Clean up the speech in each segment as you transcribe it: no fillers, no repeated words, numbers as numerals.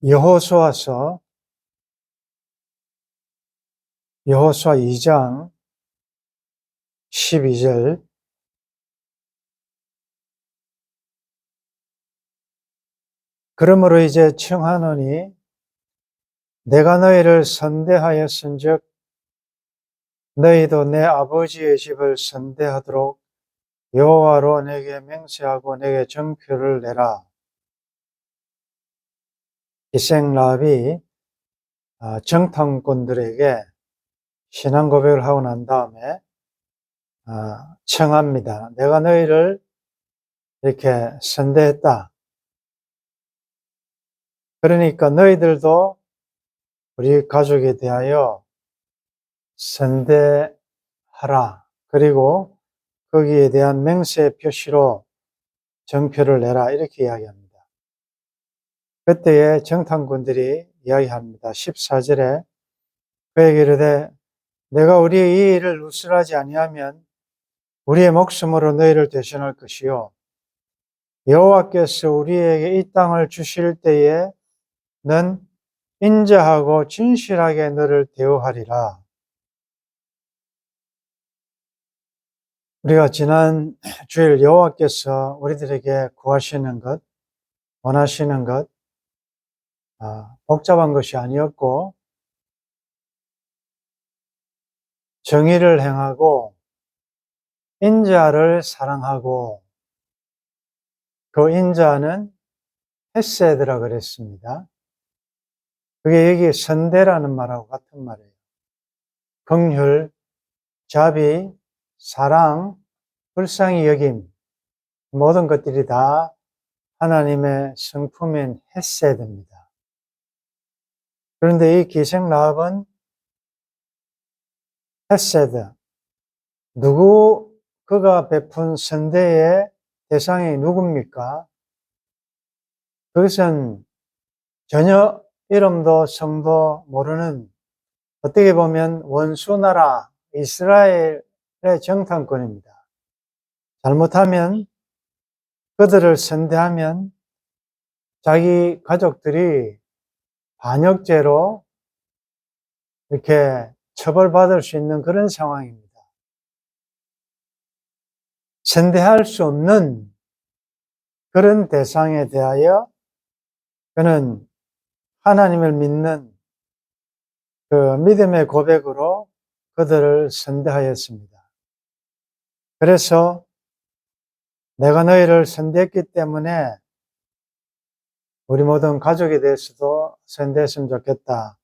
여호수아서 여호수아 2장 12절. 그러므로 이제 청하노니 내가 너희를 선대하였은즉 너희도 내 아버지의 집을 선대하도록 여호와로 내게 맹세하고 내게 정표를 내라. 기생 라합이 정탐꾼들에게 신앙 고백을 하고 난 다음에 청합니다. 내가 너희를 이렇게 선대했다. 그러니까 너희들도 우리 가족에 대하여 선대하라. 그리고 거기에 대한 맹세 표시로 정표를 내라. 이렇게 이야기합니다. 그때에 정탐꾼들이 이야기합니다. 14절에 그에게 이르되 내가 우리의 이 일을 누설하지 아니하면 우리의 목숨으로 너희를 대신할 것이요 여호와께서 우리에게 이 땅을 주실 때에 는 인자하고 진실하게 너를 대우하리라. 우리가 지난 주일 여호와께서 우리들에게 구하시는 것, 원하시는 것, 복잡한 것이 아니었고 정의를 행하고 인자를 사랑하고 그 인자는 헤세드라 그랬습니다. 그게 여기 선대라는 말하고 같은 말이에요. 긍휼, 자비, 사랑, 불쌍히 여김, 모든 것들이 다 하나님의 성품인 헤세드입니다. 그런데 이 기생 라합은 헤세드, 그가 베푼 선대의 대상이 누굽니까? 그것은 전혀 이름도 성도 모르는, 어떻게 보면 원수나라 이스라엘의 정탐꾼입니다. 잘못하면, 그들을 선대하면 자기 가족들이 반역죄로 이렇게 처벌받을 수 있는 그런 상황입니다. 선대할 수 없는 그런 대상에 대하여 그는 하나님을 믿는 그 믿음의 고백으로 그들을 선대하였습니다. 그래서 내가 너희를 선대했기 때문에 우리 모든 가족에 대해서도 선대했으면 좋겠다.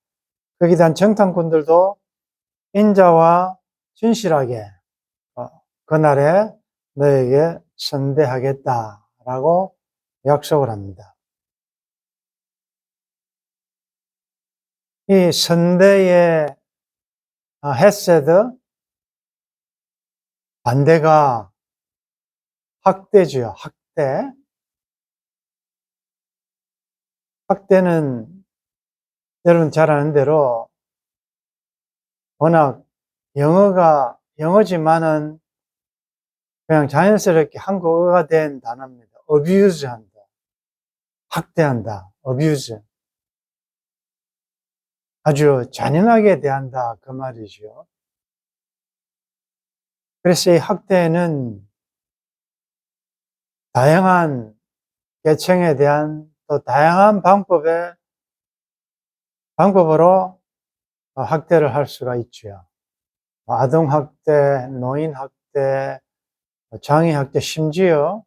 거기에 대한 정탐꾼들도 인자와 진실하게 그날에 너에게 선대하겠다라고 약속을 합니다. 이 선대의 헤세드, 반대가 학대죠. 학대. 학대는 여러분 잘 아는 대로 워낙 영어지만은 그냥 자연스럽게 한국어가 된 단어입니다. abuse 한다. 학대한다. abuse. 아주 잔인하게 대한다. 그 말이죠. 그래서 이 학대는 다양한 계층에 대한 또 다양한 방법으로 학대를 할 수가 있죠. 아동학대, 노인학대, 장애학대, 심지어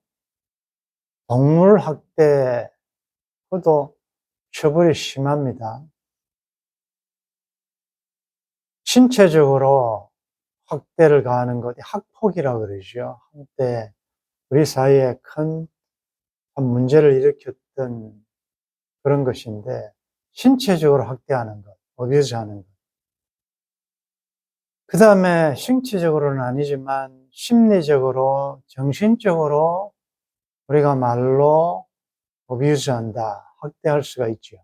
동물학대, 그것도 처벌이 심합니다. 신체적으로 학대를 가하는 것, 학폭이라고 그러죠. 한때 우리 사이에 큰 문제를 일으켰던 그런 것인데, 신체적으로 학대하는 것, 어뷰즈하는 것. 그 다음에 신체적으로는 아니지만 심리적으로, 정신적으로 우리가 말로 어뷰즈한다, 학대할 수가 있죠.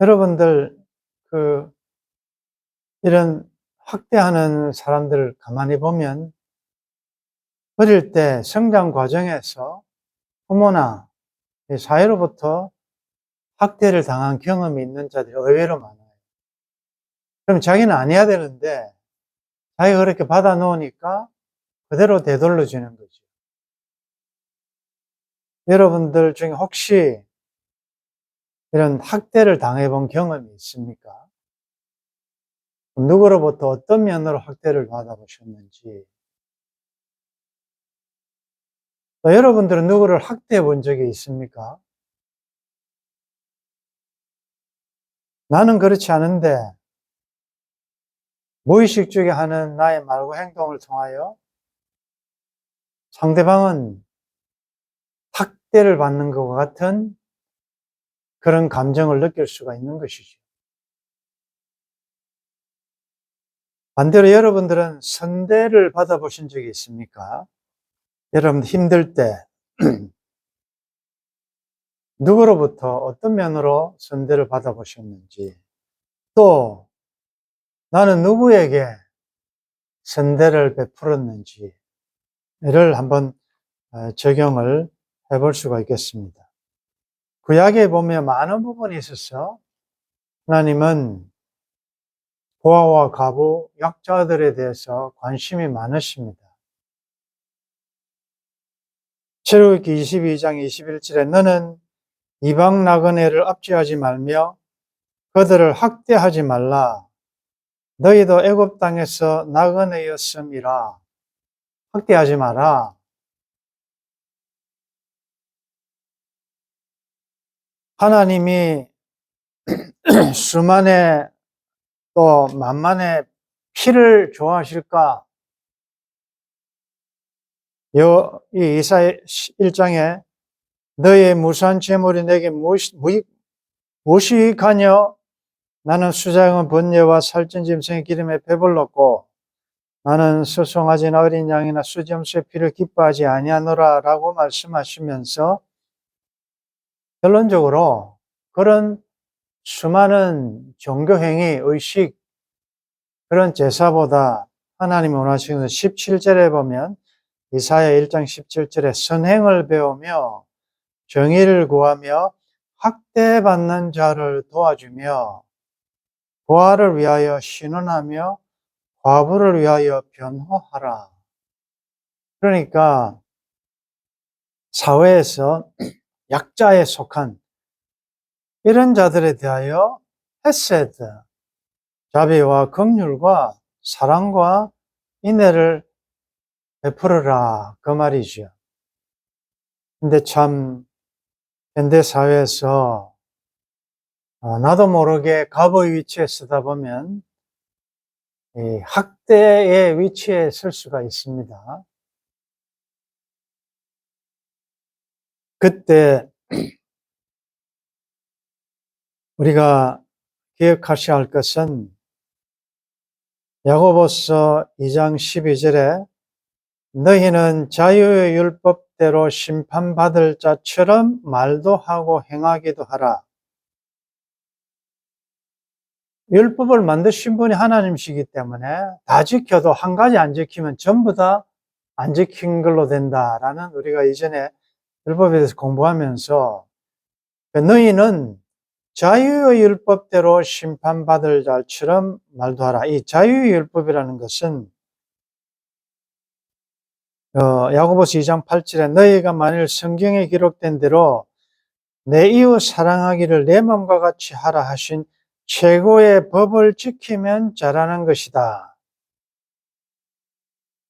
여러분들 이런 학대하는 사람들을 가만히 보면 어릴 때 성장 과정에서 부모나 사회로부터 학대를 당한 경험이 있는 자들이 의외로 많아요. 그럼 자기는 안 해야 되는데 자기가 그렇게 받아 놓으니까 그대로 되돌려 주는 거죠. 여러분들 중에 혹시 이런 학대를 당해본 경험이 있습니까? 누구로부터 어떤 면으로 학대를 받아보셨는지, 또 여러분들은 누구를 학대해 본 적이 있습니까? 나는 그렇지 않은데 무의식 중에 하는 나의 말과 행동을 통하여 상대방은 학대를 받는 것과 같은 그런 감정을 느낄 수가 있는 것이죠. 반대로 여러분들은 선대를 받아보신 적이 있습니까? 여러분 힘들 때 누구로부터 어떤 면으로 선대를 받아보셨는지, 또 나는 누구에게 선대를 베풀었는지를 한번 적용을 해볼 수가 있겠습니다. 구약에 보면 많은 부분에 있어서 하나님은 고아와 과부, 약자들에 대해서 관심이 많으십니다. 출애굽기 22장 21절에 너는 이방 나그네를 압제하지 말며 그들을 학대하지 말라. 너희도 애굽 땅에서 나그네였음이라. 학대하지 마라. 하나님이 수만의 또 만만의 피를 좋아하실까? 이 이사야 1장에 너의 무수한 재물이 내게 무식하냐? 나는 수장은 번제와 살찐 짐승의 기름에 배불렀고 나는 수송아진 어린 양이나 수점수의 피를 기뻐하지 아니하노라 라고 말씀하시면서 결론적으로 그런 수많은 종교행위, 의식, 그런 제사보다 하나님이 원하시는 17절에 보면 이사야 1장 17절에 선행을 배우며 정의를 구하며 학대받는 자를 도와주며 고아를 위하여 신원하며 과부를 위하여 변호하라. 그러니까 사회에서 약자에 속한 이런 자들에 대하여 헤세드, 자비와 긍휼과 사랑과 인애를 베풀어라 그 말이죠. 근데 참 현대 사회에서 나도 모르게 갑의 위치에 서다 보면 학대의 위치에 설 수가 있습니다. 그때 우리가 기억하셔야 할 것은 야고보서 2장 12절에 너희는 자유의 율법대로 심판받을 자처럼 말도 하고 행하기도 하라. 율법을 만드신 분이 하나님이시기 때문에 다 지켜도 한 가지 안 지키면 전부 다 안 지킨 걸로 된다라는 우리가 이전에 율법에 대해서 공부하면서 너희는 자유의 율법대로 심판받을 자처럼 말도 하라. 이 자유의 율법이라는 것은 야고보서 2장 8절에 너희가 만일 성경에 기록된 대로 내 이웃 사랑하기를 내 몸과 같이 하라 하신 최고의 법을 지키면 잘하는 것이다.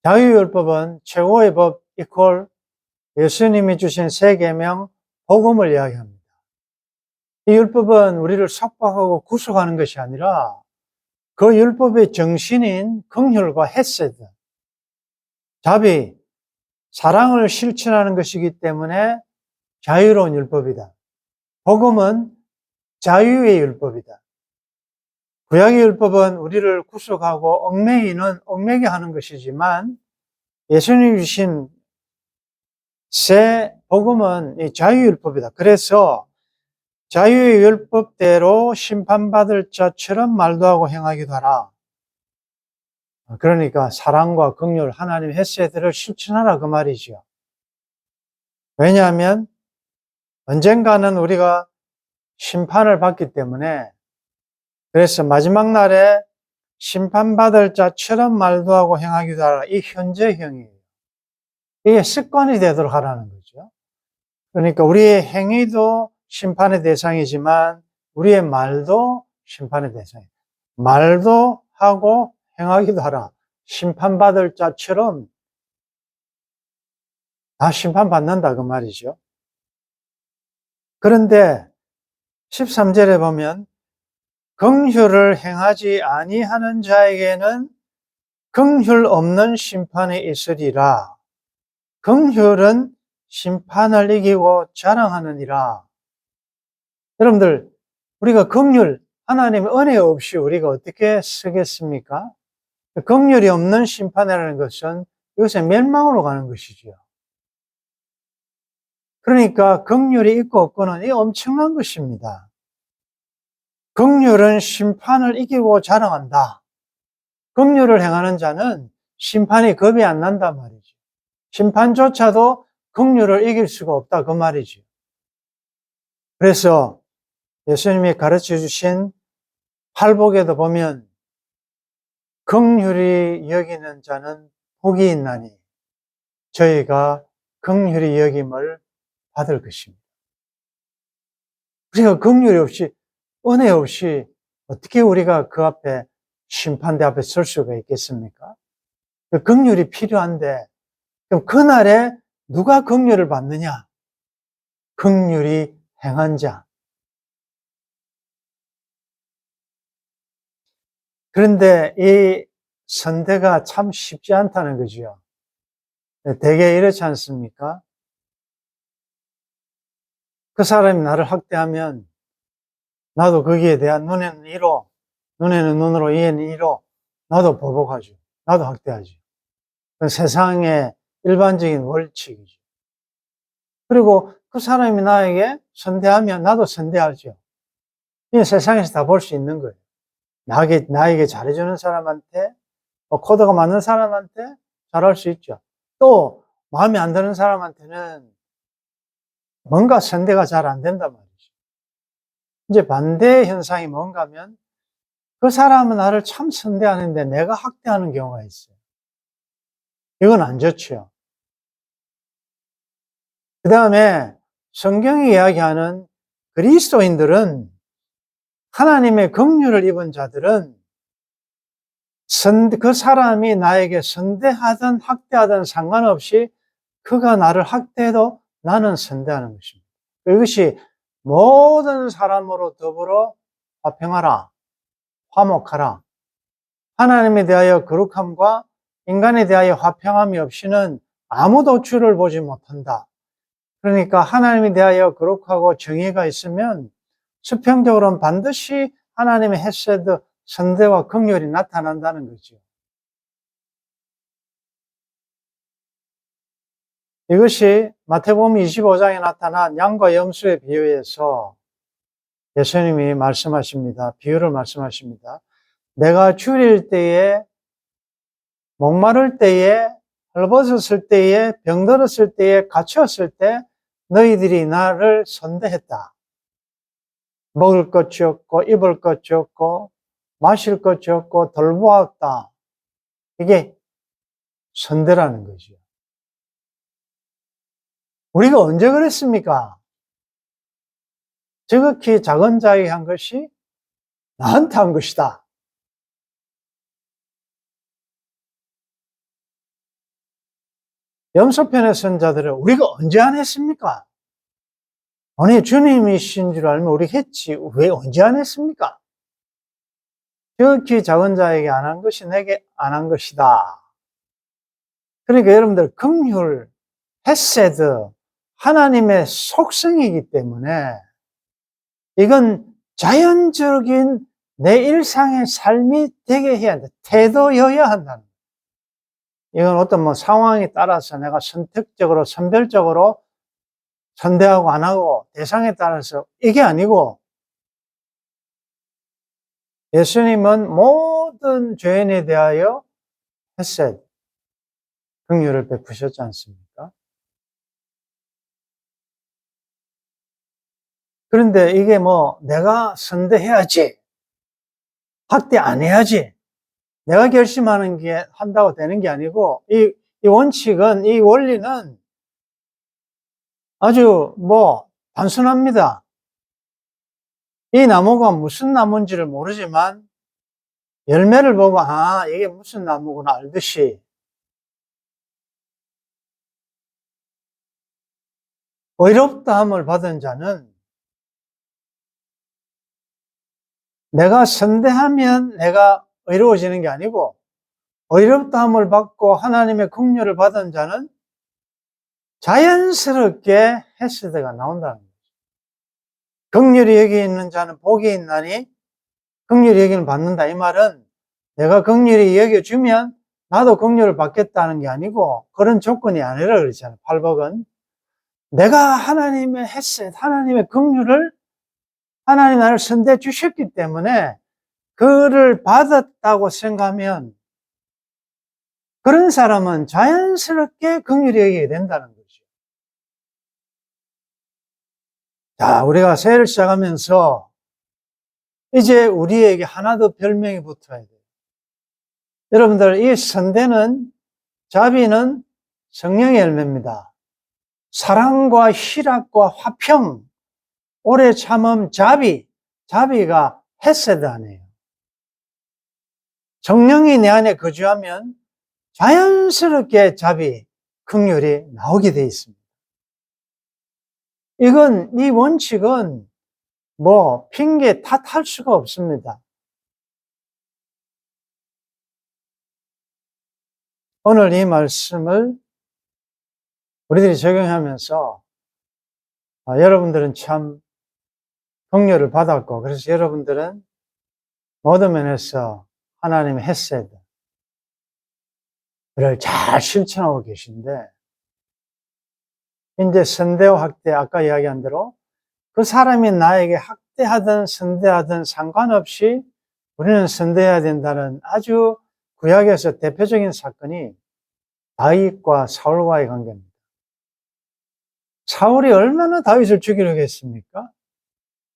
자유율법은 최고의 법 이퀄 예수님이 주신 세 계명 복음을 이야기합니다. 이 율법은 우리를 속박하고 구속하는 것이 아니라 그 율법의 정신인 긍휼과 헤세드, 자비, 사랑을 실천하는 것이기 때문에 자유로운 율법이다. 복음은 자유의 율법이다. 구약의 율법은 우리를 구속하고 얽매게 하는 것이지만 예수님이 주신 새 복음은 이 자유율법이다. 그래서 자유의 율법대로 심판받을 자처럼 말도 하고 행하기도 하라. 그러니까 사랑과 긍휼, 하나님의 헤세드를 실천하라 그 말이죠. 왜냐하면 언젠가는 우리가 심판을 받기 때문에 그래서 마지막 날에 심판받을 자처럼 말도 하고 행하기도 하라. 이 현재형이에요. 이게 습관이 되도록 하라는 거죠. 그러니까 우리의 행위도 심판의 대상이지만 우리의 말도 심판의 대상이에요. 말도 하고 행하기도 하라. 심판받을 자처럼 다 심판받는다 그 말이죠. 그런데 13절에 보면 긍휼을 행하지 아니하는 자에게는 긍휼 없는 심판이 있으리라. 긍휼은 심판을 이기고 자랑하느니라. 여러분들, 우리가 긍휼, 하나님의 은혜 없이 우리가 어떻게 쓰겠습니까? 긍휼이 없는 심판이라는 것은 이것은 멸망으로 가는 것이지요. 그러니까 긍휼이 있고 없고는 이 엄청난 것입니다. 긍휼은 심판을 이기고 자랑한다. 긍휼을 행하는 자는 심판이 겁이 안 난단 말이죠. 심판조차도 긍휼을 이길 수가 없다 그 말이죠. 그래서 예수님이 가르쳐 주신 팔복에도 보면 긍휼히 여기는 자는 복이 있나니 저희가 긍휼히 여김을 받을 것입니다. 우리가 긍휼이 없이 은혜 없이 어떻게 우리가 그 앞에 심판대 앞에 설 수가 있겠습니까? 그 긍휼이 필요한데 그럼 그날에 누가 긍휼을 받느냐? 긍휼이 행한 자. 그런데 이 선대가 참 쉽지 않다는 거죠. 대개 이렇지 않습니까? 그 사람이 나를 학대하면 나도 거기에 대한 눈에는 이로, 눈에는 눈으로, 이에는 이로 나도 보복하죠. 나도 학대하죠. 그건 세상의 일반적인 원칙이죠. 그리고 그 사람이 나에게 선대하면 나도 선대하죠. 이게 세상에서 다 볼 수 있는 거예요. 나에게 잘해주는 사람한테, 코드가 맞는 사람한테 잘할 수 있죠. 또 마음에 안 드는 사람한테는 뭔가 선대가 잘 안 된단 말이죠. 이제 반대 현상이 뭔가 하면 그 사람은 나를 참 선대하는데 내가 학대하는 경우가 있어요. 이건 안 좋죠. 그 다음에 성경이 이야기하는 그리스도인들은 하나님의 긍휼을 입은 자들은 그 사람이 나에게 선대하든 학대하든 상관없이 그가 나를 학대해도 나는 선대하는 것입니다. 이것이 모든 사람으로 더불어 화평하라, 화목하라. 하나님에 대하여 거룩함과 인간에 대하여 화평함이 없이는 아무도 주를 보지 못한다. 그러니까 하나님에 대하여 거룩하고 정의가 있으면 수평적으로는 반드시 하나님의 헤세드, 선대와 긍휼이 나타난다는 거죠. 이것이 마태복음 25장에 나타난 양과 염소의 비유에서 예수님이 말씀하십니다. 비유를 말씀하십니다. 내가 줄일 때에, 목마를 때에, 헐벗었을 때에, 병들었을 때에, 갇혔을 때 너희들이 나를 선대했다. 먹을 것이 없고 입을 것이 없고 마실 것이 없고 돌보았다. 이게 선대라는 거죠. 우리가 언제 그랬습니까? 지극히 작은 자에게 한 것이 나한테 한 것이다. 염소편의 선자들은 우리가 언제 안 했습니까? 아니 주님이신 줄 알면 우리 했지 왜 언제 안 했습니까? 지극히 작은 자에게 안 한 것이 내게 안 한 것이다. 그러니까 여러분들 긍휼, 헤세드 하나님의 속성이기 때문에 이건 자연적인 내 일상의 삶이 되게 해야 한다. 태도여야 한다는 거예요. 이건 어떤 상황에 따라서 내가 선택적으로, 선별적으로 선대하고 안 하고 대상에 따라서 이게 아니고 예수님은 모든 죄인에 대하여 헤세드, 긍휼을 베푸셨지 않습니까? 그런데 이게 뭐 내가 선대해야지, 학대 안 해야지, 내가 결심하는 게 한다고 되는 게 아니고, 이 원칙은, 이 원리는 아주 뭐 단순합니다. 이 나무가 무슨 나무인지를 모르지만 열매를 보고 아, 이게 무슨 나무구나 알듯이 의롭다함을 받은 자는 내가 선대하면 내가 의로워지는 게 아니고, 의롭다함을 받고 하나님의 긍휼을 받은 자는 자연스럽게 헤세드가 나온다는 거죠. 긍휼히 여기 있는 자는 복이 있나니 긍휼히 여기는 받는다. 이 말은 내가 긍휼히 여겨주면 나도 긍휼을 받겠다는 게 아니고, 그런 조건이 아니라 그러잖아요. 팔복은 내가 하나님의 헤세드, 하나님의 긍휼을, 하나님 나를 선대해 주셨기 때문에 그를 받았다고 생각하면 그런 사람은 자연스럽게 긍휼히 여기게 된다는 거죠. 자, 우리가 새해를 시작하면서 이제 우리에게 하나 더 별명이 붙어야 돼요. 여러분들, 이 선대는, 자비는 성령의 열매입니다. 사랑과 희락과 화평, 오래 참음, 자비가 헤세드 아니에요. 성령이 내 안에 거주하면 자연스럽게 자비, 긍휼이 나오게 되어 있습니다. 이 원칙은 뭐 핑계 탓할 수가 없습니다. 오늘 이 말씀을 우리들이 적용하면서 여러분들은 참 긍휼을 받았고, 그래서 여러분들은 모든 면에서 하나님의 헤세드를 잘 실천하고 계신데, 이제 선대와 학대, 아까 이야기한 대로 그 사람이 나에게 학대하든 선대하든 상관없이 우리는 선대해야 된다는 아주 구약에서 대표적인 사건이 다윗과 사울과의 관계입니다. 사울이 얼마나 다윗을 죽이려고 했습니까?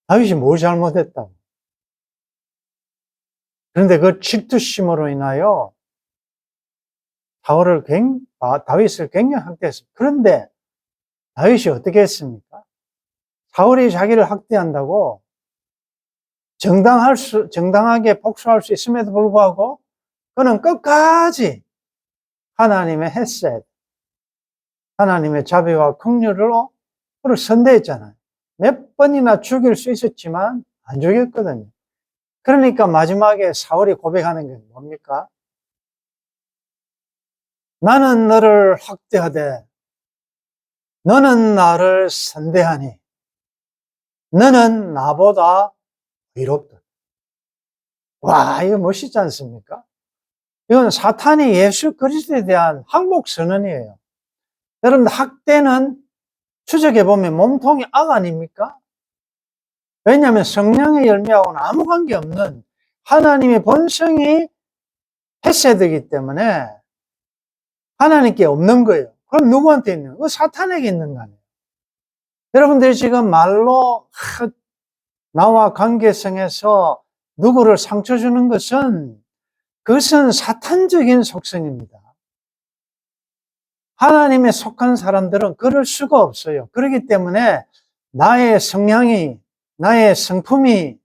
다윗이 뭘 잘못했다고. 그런데 그 질투심으로 인하여 다윗을 굉장히 학대했습니다. 그런데 다윗이 어떻게 했습니까? 사울이 자기를 학대한다고 정당하게 복수할 수 있음에도 불구하고 그는 끝까지 하나님의 헤세드, 하나님의 자비와 긍휼로 그를 선대했잖아요. 몇 번이나 죽일 수 있었지만 안 죽였거든요. 그러니까 마지막에 사울이 고백하는 게 뭡니까? 나는 너를 학대하되 너는 나를 선대하니 너는 나보다 의롭다. 와, 이거 멋있지 않습니까? 이건 사탄이 예수 그리스도에 대한 항복 선언이에요. 여러분, 학대는 추적해보면 몸통이 악 아닙니까? 왜냐하면 성령의 열매하고는 아무 관계없는 하나님의 본성이 헤세드이기 때문에 하나님께 없는 거예요. 그럼 누구한테 있는 거예요? 사탄에게 있는 거 아니에요. 여러분들이 지금 말로 나와 관계성에서 누구를 상처 주는 것은 그것은 사탄적인 속성입니다. 하나님에 속한 사람들은 그럴 수가 없어요. 그렇기 때문에 나의 성향이, 나의 성품이,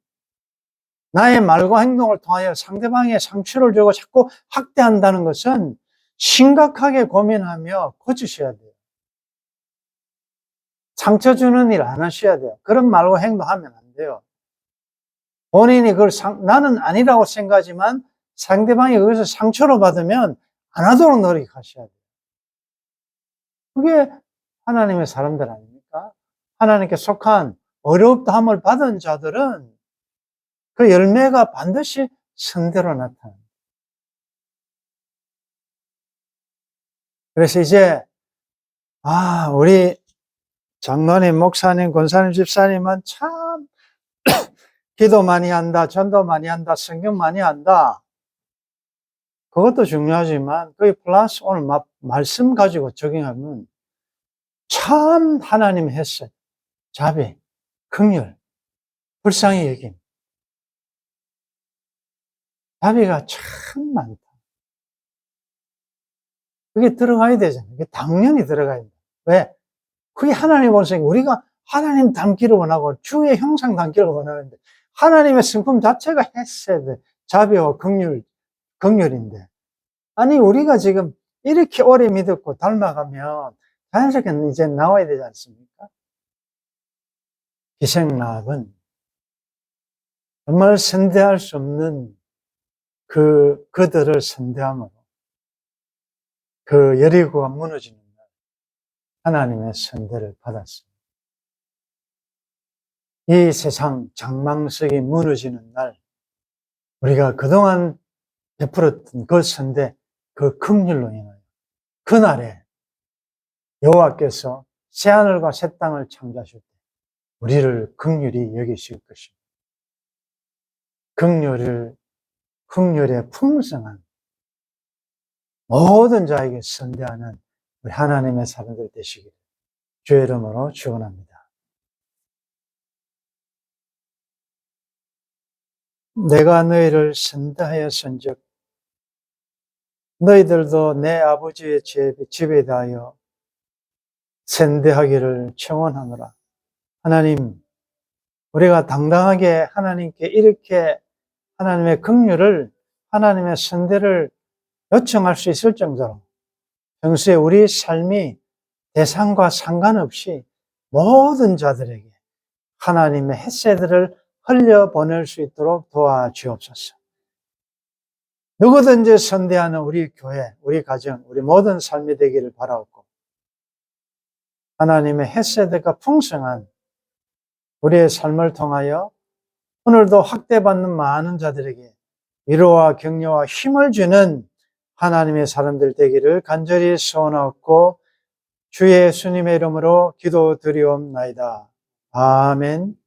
나의 말과 행동을 통하여 상대방의 상처를 주고 자꾸 학대한다는 것은 심각하게 고민하며 고치셔야 돼요. 상처 주는 일 안 하셔야 돼요. 그런 말과 행동하면 안 돼요. 본인이 그걸 나는 아니라고 생각하지만 상대방이 거기서 상처를 받으면 안 하도록 노력하셔야 돼요. 그게 하나님의 사람들 아닙니까? 하나님께 속한 어렵다함을 받은 자들은 그 열매가 반드시 선대로 나타납니다. 그래서 이제 우리 장로님, 목사님, 권사님, 집사님은 참 기도 많이 한다, 전도 많이 한다, 성경 많이 한다. 그것도 중요하지만 거기 플러스 오늘 말씀 가지고 적용하면 참 하나님 했어요. 자비, 긍휼, 불쌍히 여김. 자비가 참 많다. 그게 들어가야 되잖아요. 그게 당연히 들어가야 된다. 왜? 그게 하나님 본성, 우리가 하나님 닮기를 원하고 주의 형상 닮기를 원하는데 하나님의 성품 자체가 헤세드, 자비와 긍휼인데 아니 우리가 지금 이렇게 오래 믿었고 닮아가면 자연스럽게 이제 나와야 되지 않습니까? 기생락은 정말 선대할 수 없는 그들을 선대함으로 그 여리고가 무너지는 날 하나님의 선대를 받았습니다. 이 세상 장망석이 무너지는 날 우리가 그동안 베풀었던 그 선대, 그 긍휼로 인하여 그날에 여호와께서 새하늘과 새 땅을 창조하실 때 우리를 긍휼히 여기실 것입니다. 긍휼의 풍성한 모든 자에게 선대하는 우리 하나님의 사람들 되시기를 주의 이름으로 축원합니다. 내가 너희를 선대하여 선즉 너희들도 내 아버지의 집에 대하여 선대하기를 청원하노라. 하나님, 우리가 당당하게 하나님께 이렇게 하나님의 긍휼을, 하나님의 선대를 요청할 수 있을 정도로 평소에 우리 삶이 대상과 상관없이 모든 자들에게 하나님의 햇새들을 흘려보낼 수 있도록 도와주옵소서. 누구든지 선대하는 우리 교회, 우리 가정, 우리 모든 삶이 되기를 바라옵고 하나님의 햇새들과 풍성한 우리의 삶을 통하여 오늘도 학대받는 많은 자들에게 위로와 격려와 힘을 주는 하나님의 사람들 되기를 간절히 소원하옵고 주의 예수님의 이름으로 기도드리옵나이다. 아멘.